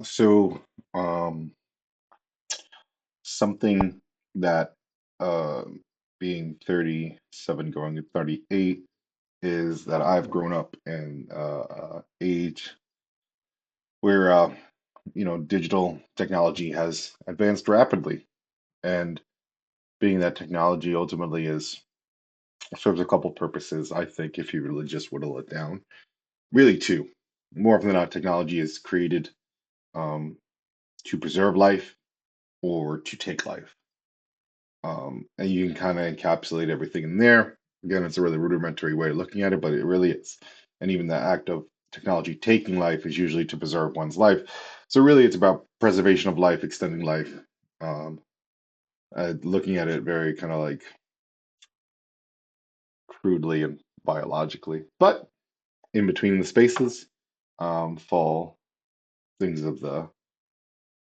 So, um, something that uh, being 37 going to 38 is that I've grown up in age where digital technology has advanced rapidly, and being that technology ultimately is serves a couple purposes. I think if you really just whittle it down, really two. More often than not, technology is created um, to preserve life or to take life. And you can kind of encapsulate everything in there. Again, it's a really rudimentary way of looking at it, but it really is. And even the act of technology taking life is usually to preserve one's life. So really, it's about preservation of life, extending life. Um, Looking at it very kind of like crudely and biologically, but in between the spaces fall things of the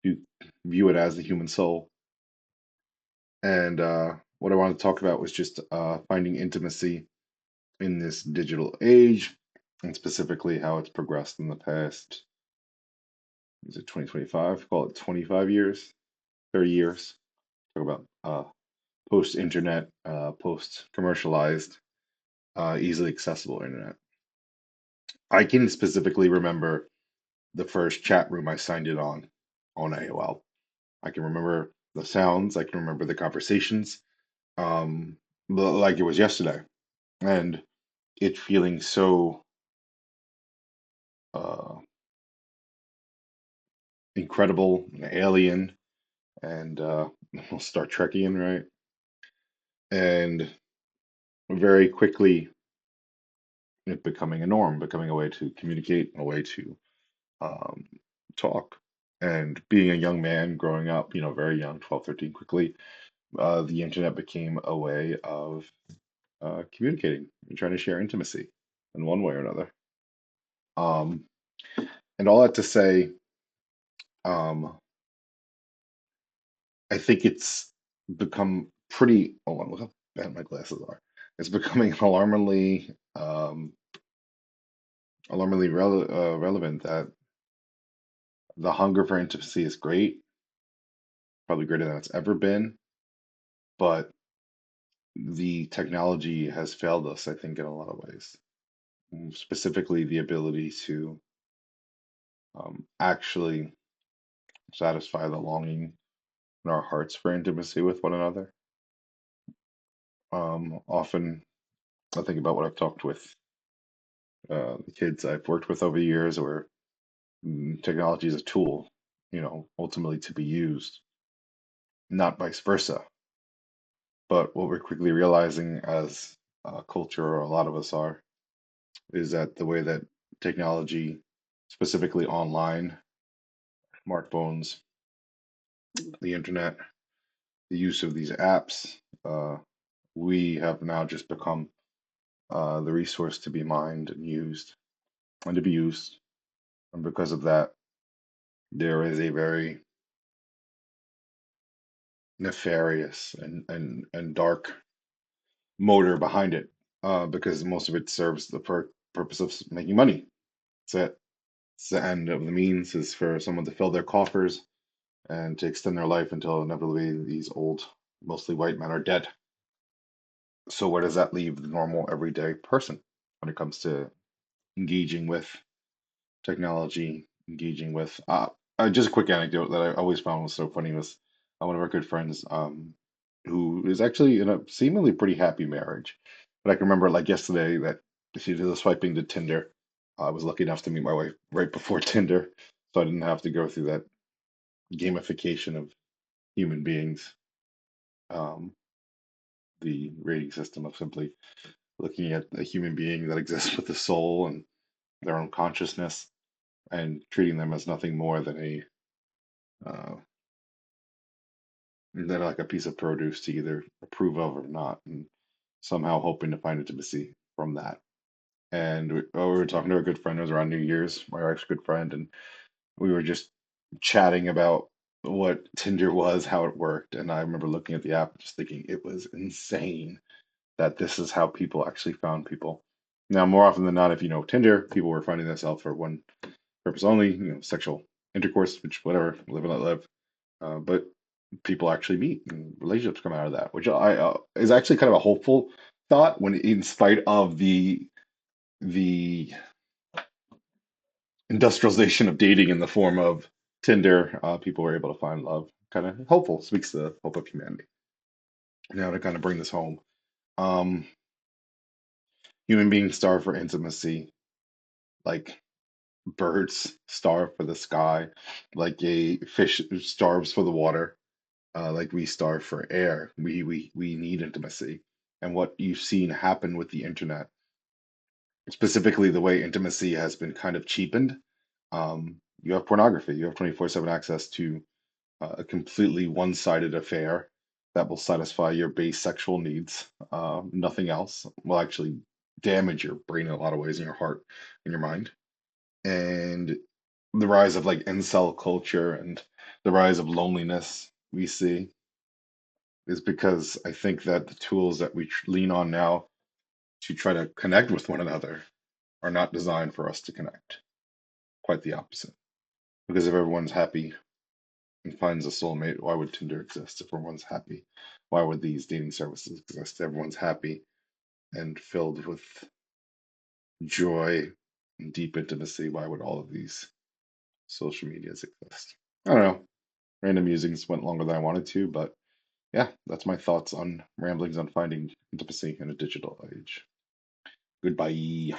you view it as the human soul. And what I wanted to talk about was just finding intimacy in this digital age, and specifically how it's progressed in the past, is it 2025? Call it 25 years, 30 years. Talk about post-internet, post-commercialized, easily accessible internet. I can specifically remember the first chat room I signed in on AOL. I can remember the sounds. I can remember the conversations, um, like it was yesterday, and it feeling so uh, incredible, alien, and Star Trekian, right? And very quickly it becoming a norm, becoming a way to communicate, a way to um, talk. And being a young man growing up, very young, 12, 13, quickly, the internet became a way of communicating and trying to share intimacy in one way or another. Um, and all that to say, um, I think it's become pretty. Hold on, look how bad my glasses are. It's becoming relevant that the hunger for intimacy is great, probably greater than it's ever been, but the technology has failed us, I think, in a lot of ways. Specifically, the ability to actually satisfy the longing in our hearts for intimacy with one another. Often, I think about what I've talked with the kids I've worked with over the years, where technology is a tool, ultimately to be used, not vice versa. But what we're quickly realizing as a culture, or a lot of us are, is that the way that technology, specifically online, smartphones, the internet, the use of these apps, uh, we have now just become the resource to be mined and used and to be used. And because of that, there is a very nefarious and dark motor behind it, because most of it serves the purpose of making money. That's it. It's the end of the means is for someone to fill their coffers and to extend their life until inevitably these old, mostly white men are dead. So where does that leave the normal everyday person when it comes to engaging with technology, engaging with just a quick anecdote that I always found was so funny was one of our good friends, who is actually in a seemingly pretty happy marriage. But I can remember like yesterday that she did the swiping to Tinder. I was lucky enough to meet my wife right before Tinder, so I didn't have to go through that gamification of human beings, um, the rating system of simply looking at a human being that exists with a soul and their own consciousness and treating them as nothing more than uh, like a piece of produce to either approve of or not, and somehow hoping to find intimacy from that. And we were talking to a good friend. It was around New Year's, my wife's good friend, and we were just chatting about what Tinder was, how it worked. And I remember looking at the app, and just thinking it was insane that this is how people actually found people. Now, more often than not, if you know Tinder, people were finding themselves for one purpose only, sexual. intercourse, which whatever, live and let live. But people actually meet and relationships come out of that, which I is actually kind of a hopeful thought when, in spite of the industrialization of dating in the form of Tinder, people were able to find love. Kind of hopeful, speaks to the hope of humanity. Now to kind of bring this home, um, human beings starve for intimacy, like birds starve for the sky, like a fish starves for the water, like we starve for air. We need intimacy. And what you've seen happen with the internet, specifically the way intimacy has been kind of cheapened, you have pornography. You have 24/7 access to a completely one-sided affair that will satisfy your base sexual needs. Nothing else will actually damage your brain in a lot of ways, in your heart and your mind. And the rise of like incel culture and the rise of loneliness we see is because I think that the tools that we lean on now to try to connect with one another are not designed for us to connect. Quite the opposite. Because if everyone's happy and finds a soulmate, why would Tinder exist? If everyone's happy, why would these dating services exist? Everyone's happy and filled with joy and deep intimacy. Why would all of these social medias exist? I don't know. Random musings went longer than I wanted to, but yeah, that's my thoughts on ramblings on finding intimacy in a digital age. Goodbye.